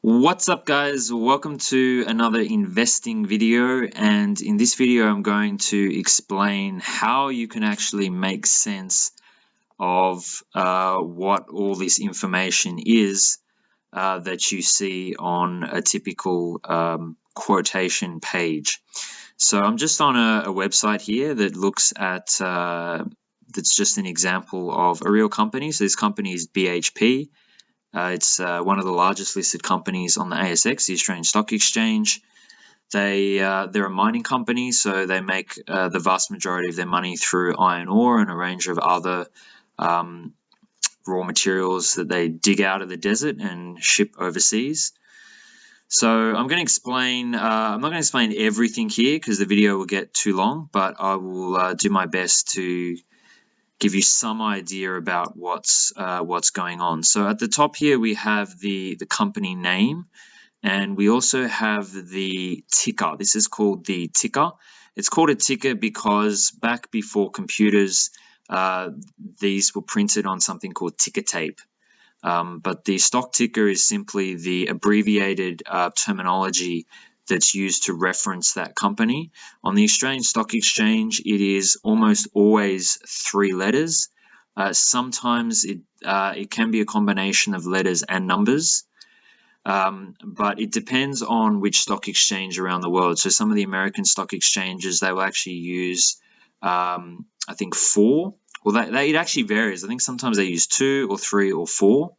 What's up, guys? Welcome to another investing video, and in this video I'm going to explain how you can actually make sense of what all this information is that you see on a typical quotation page. So I'm just on a website here that looks at that's just an example of a real company. So this company is BHP. It's one of the largest listed companies on the ASX, the Australian Stock Exchange. They're a mining company, so they make the vast majority of their money through iron ore and a range of other raw materials that they dig out of the desert and ship overseas. So I'm going to explain, I'm not going to explain everything here because the video will get too long, but I will do my best to give you some idea about what's going on. So at the top here we have the company name, and we also have the ticker. This is called the ticker. It's called a ticker because back before computers, these were printed on something called ticker tape. But the stock ticker is simply the abbreviated terminology that's used to reference that company. On the Australian Stock Exchange, it is almost always 3 letters. Sometimes it can be a combination of letters and numbers, but it depends on which stock exchange around the world. So some of the American stock exchanges, they will actually use, I think 4. Well, it actually varies. I think sometimes they use 2 or 3 or 4.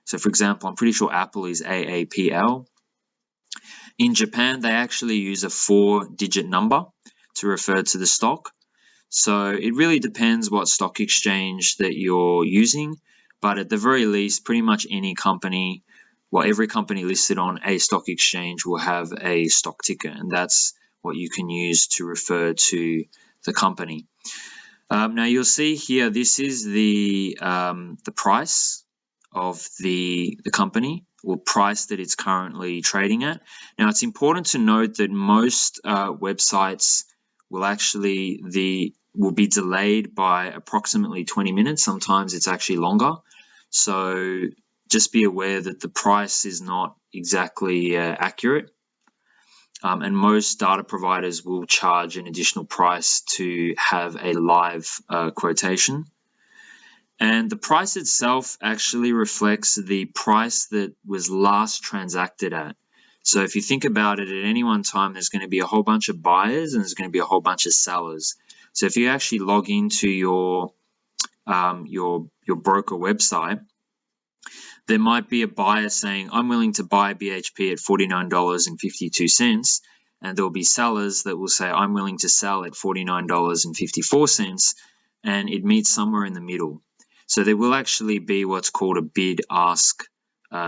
So for example, I'm pretty sure Apple is AAPL. In Japan, they actually use a 4-digit number to refer to the stock. So it really depends what stock exchange that you're using, but at the very least, pretty much any company, well, every company listed on a stock exchange will have a stock ticker, and that's what you can use to refer to the company. Now you'll see here, this is the price of the company, or price that it's currently trading at. Now it's important to note that most websites will be delayed by approximately 20 minutes. Sometimes it's actually longer. So just be aware that the price is not exactly accurate. And most data providers will charge an additional price to have a live quotation. And the price itself actually reflects the price that was last transacted at. So if you think about it, at any one time, there's going to be a whole bunch of buyers and there's going to be a whole bunch of sellers. So if you actually log into your broker website, there might be a buyer saying, I'm willing to buy BHP at $49.52. And there'll be sellers that will say, I'm willing to sell at $49.54. And it meets somewhere in the middle. So there will actually be what's called a bid-ask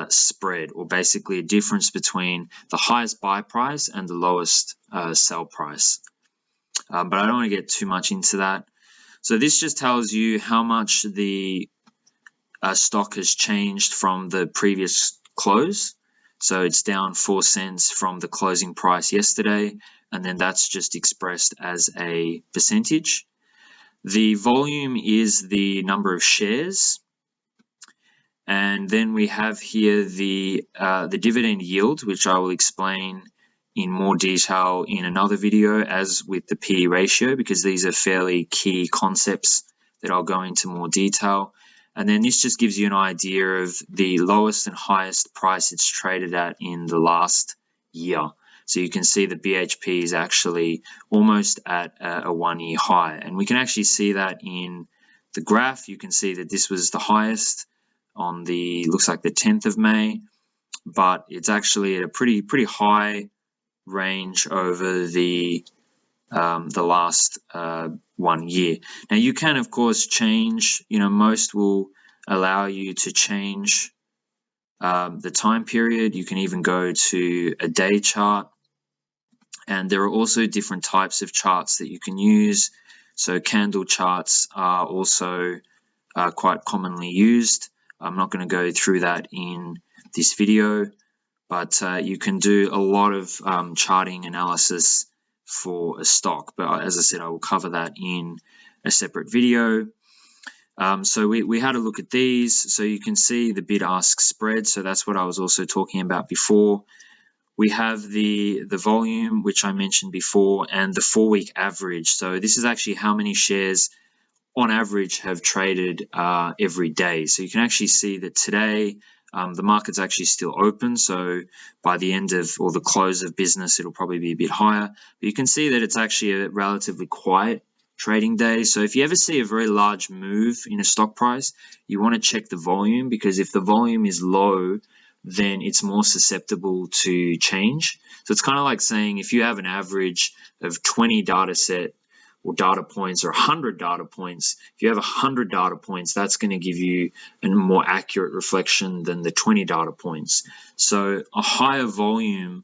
spread, or basically a difference between the highest buy price and the lowest sell price. But I don't want to get too much into that. So this just tells you how much the stock has changed from the previous close. So it's down 4 cents from the closing price yesterday, and then that's just expressed as a percentage. The volume is the number of shares, and then we have here the dividend yield, which I will explain in more detail in another video, as with the PE ratio, because these are fairly key concepts that I'll go into more detail. And then this just gives you an idea of the lowest and highest price it's traded at in the last year. So you can see that BHP is actually almost at a 1-year high. And we can actually see that in the graph. You can see that this was the highest on looks like the 10th of May, but it's actually at a pretty high range over the last 1 year. Now you can, of course, change, most will allow you to change the time period. You can even go to a day chart. And there are also different types of charts that you can use. So candle charts are also quite commonly used. I'm not going to go through that in this video, but you can do a lot of charting analysis for a stock. But as I said, I will cover that in a separate video. So we had a look at these. So you can see the bid-ask spread. So that's what I was also talking about before. We have the volume, which I mentioned before, and the 4-week average. So this is actually how many shares on average have traded every day. So you can actually see that today the market's actually still open. So by the end of, or the close of business, it'll probably be a bit higher. But you can see that it's actually a relatively quiet trading day. So if you ever see a very large move in a stock price, you want to check the volume, because if the volume is low, then it's more susceptible to change. So it's kind of like saying if you have an average of 20 data points or 100 data points, if you have 100 data points, that's going to give you a more accurate reflection than the 20 data points. So a higher volume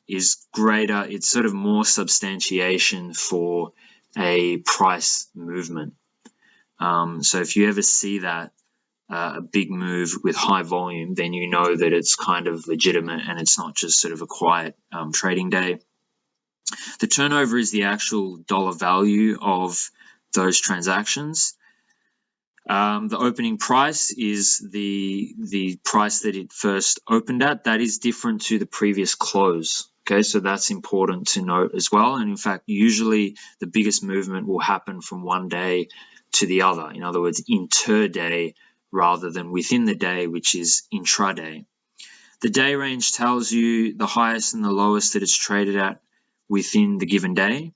is greater, it's sort of more substantiation for a price movement. So if you ever see that, a big move with high volume, then you know that it's kind of legitimate and it's not just sort of a quiet trading day. The turnover is the actual dollar value of those transactions. The opening price is the price that it first opened at. That is different to the previous close. Okay, so that's important to note as well. And in fact, usually the biggest movement will happen from one day to the other. In other words, inter-day rather than within the day, which is intraday. The day range tells you the highest and the lowest that it's traded at within the given day.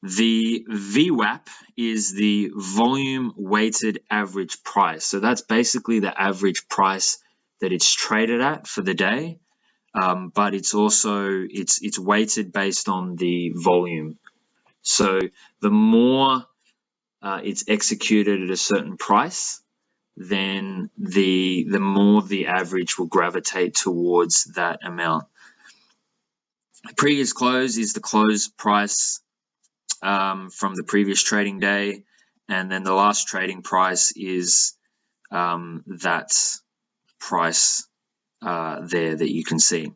The VWAP is the volume weighted average price. So that's basically the average price that it's traded at for the day. But it's also, it's weighted based on the volume. So the more it's executed at a certain price, then the more the average will gravitate towards that amount. Previous close is the close price from the previous trading day, and then the last trading price is that price there that you can see.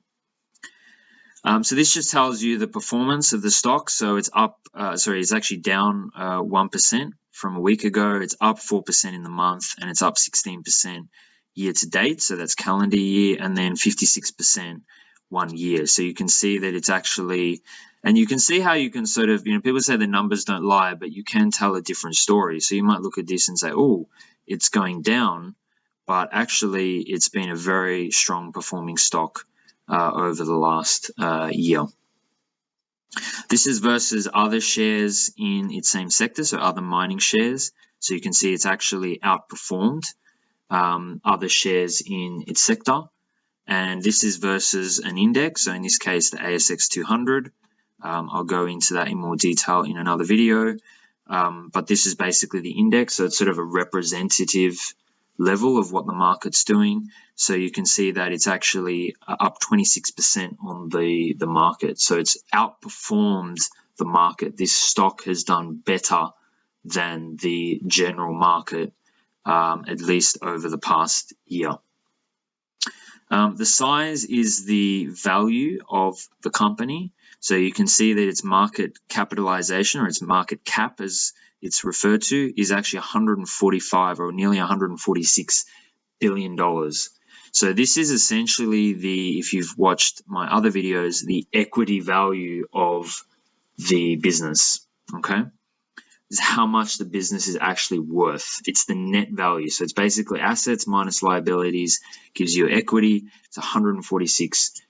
So this just tells you the performance of the stock. So it's up, it's actually down 1% from a week ago. It's up 4% in the month, and it's up 16% year to date. So that's calendar year, and then 56% 1 year. So you can see that it's actually, and you can see how you can sort of, people say the numbers don't lie, but you can tell a different story. So you might look at this and say, oh, it's going down, but actually it's been a very strong performing stock over the last year. This is versus other shares in its same sector, so other mining shares. So you can see it's actually outperformed other shares in its sector. And this is versus an index, so in this case the ASX 200. I'll go into that in more detail in another video. But this is basically the index, so it's sort of a representative level of what the market's doing. So you can see that it's actually up 26% on the market. So it's outperformed the market. This stock has done better than the general market, at least over the past year. The size is the value of the company. So you can see that its market capitalization, or its market cap as it's referred to, is actually 145 or nearly 146 billion dollars. So this is essentially the, if you've watched my other videos, the equity value of the business. Okay, is how much the business is actually worth. It's the net value. So it's basically assets minus liabilities gives you equity. It's 146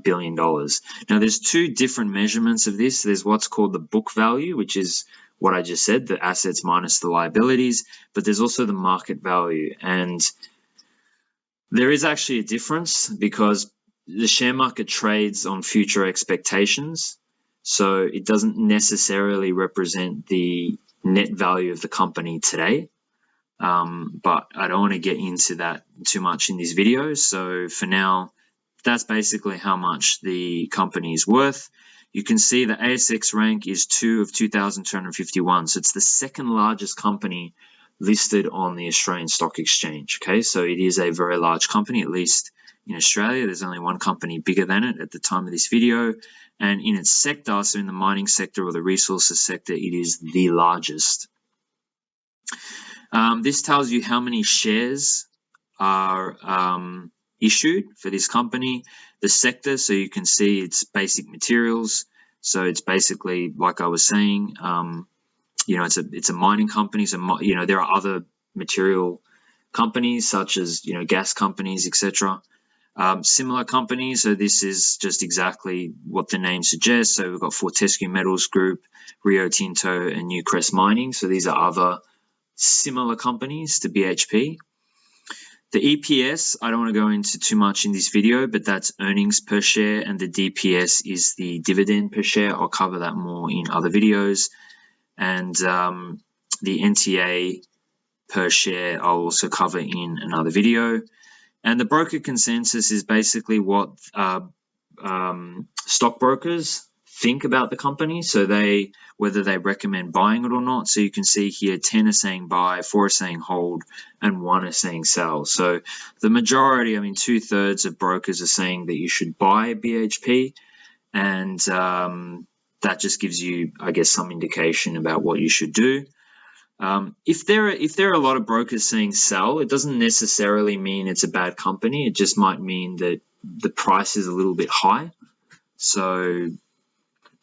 billion dollars. Now there's two different measurements of this. There's what's called the book value, which is what I just said, the assets minus the liabilities, but there's also the market value. And there is actually a difference because the share market trades on future expectations. So it doesn't necessarily represent the net value of the company today. But I don't want to get into that too much in this video. So for now, that's basically how much the company is worth. You can see the ASX rank is 2 of 2,251. So it's the second largest company listed on the Australian Stock Exchange. Okay, so it is a very large company, at least in Australia. There's only one company bigger than it at the time of this video. And in its sector, so in the mining sector or the resources sector, it is the largest. This tells you how many shares are issued for this company, the sector, so you can see it's basic materials. So it's basically, like I was saying, it's a mining company. So there are other material companies such as gas companies, etc. Similar companies. So this is just exactly what the name suggests. So we've got Fortescue Metals Group, Rio Tinto, and Newcrest Mining. So these are other similar companies to BHP. The EPS, I don't want to go into too much in this video, but that's earnings per share, and the DPS is the dividend per share. I'll cover that more in other videos. And the NTA per share I'll also cover in another video. And the broker consensus is basically what stockbrokers think about the company, so whether they recommend buying it or not. So you can see here 10 are saying buy, 4 are saying hold, and 1 are saying sell. So the majority, 2/3 of brokers are saying that you should buy BHP, and that just gives you, I guess, some indication about what you should do. If there are a lot of brokers saying sell, it doesn't necessarily mean it's a bad company. It just might mean that the price is a little bit high. So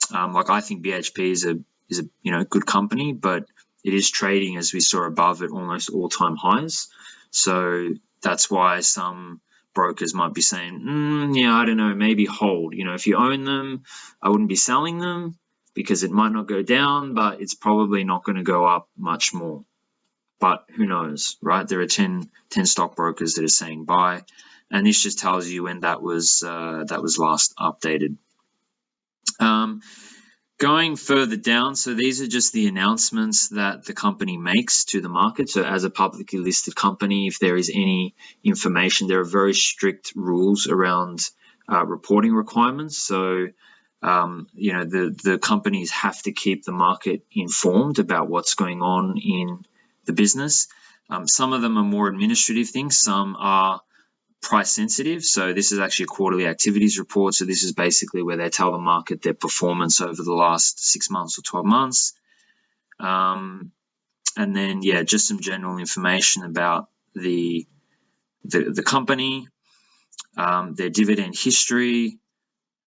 I think BHP is a good company, but it is trading, as we saw above, at almost all-time highs. So that's why some brokers might be saying, I don't know, maybe hold. If you own them, I wouldn't be selling them because it might not go down, but it's probably not going to go up much more. But who knows, right? There are 10 stockbrokers that are saying buy, and this just tells you when that was last updated. Going further down, so these are just the announcements that the company makes to the market. So as a publicly listed company, if there is any information, there are very strict rules around reporting requirements. So the companies have to keep the market informed about what's going on in the business. Some of them are more administrative things, some are price sensitive. So this is actually a quarterly activities report. So this is basically where they tell the market their performance over the last 6 months or 12 months. And then, just some general information about the company, their dividend history,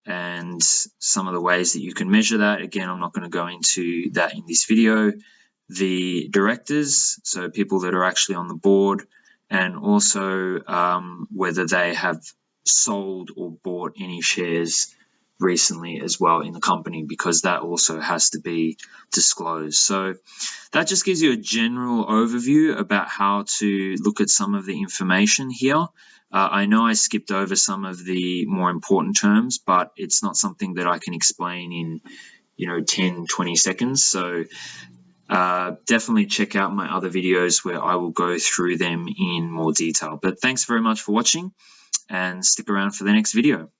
and some of the ways that you can measure that. Again, I'm not going to go into that in this video. The directors, so people that are actually on the board, and also whether they have sold or bought any shares recently as well in the company, because that also has to be disclosed. So that just gives you a general overview about how to look at some of the information here. I know I skipped over some of the more important terms, but it's not something that I can explain in 10, 20 seconds. So definitely check out my other videos where I will go through them in more detail. But thanks very much for watching, and stick around for the next video.